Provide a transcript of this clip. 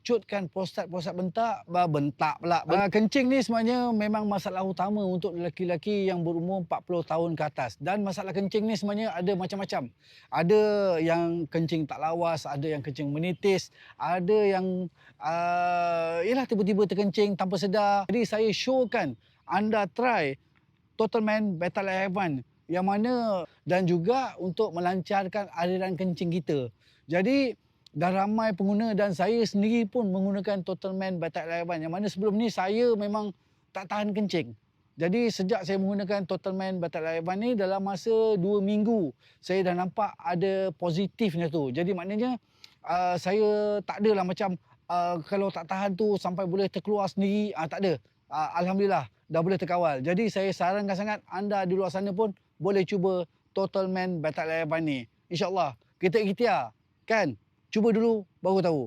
Cutkan prostat bentak, bentak pula. Kencing ni sebenarnya memang masalah utama untuk lelaki-lelaki yang berumur 40 tahun ke atas. Dan masalah kencing ni sebenarnya ada macam-macam. Ada yang kencing tak lawas, ada yang kencing menitis, ada yang yalah tiba-tiba terkencing tanpa sedar. Jadi saya showkan anda try Total Man Betal Heaven yang mana dan juga untuk melancarkan aliran kencing kita. Jadi dah ramai pengguna dan saya sendiri pun menggunakan Total Man Betal Heaven yang mana sebelum ni saya memang tak tahan kencing. Jadi sejak saya menggunakan Total Man Betal Heaven ni dalam masa 2 minggu saya dah nampak ada positifnya tu. Jadi maknanya saya tak adalah macam kalau tak tahan tu sampai boleh terkeluar sendiri, tak ada. Alhamdulillah dah boleh terkawal. Jadi saya sarankan sangat anda di luar sana pun boleh cuba Total Man Betal Heaven ni. InsyaAllah kita ikhtiar kan. Cuba dulu baru tahu.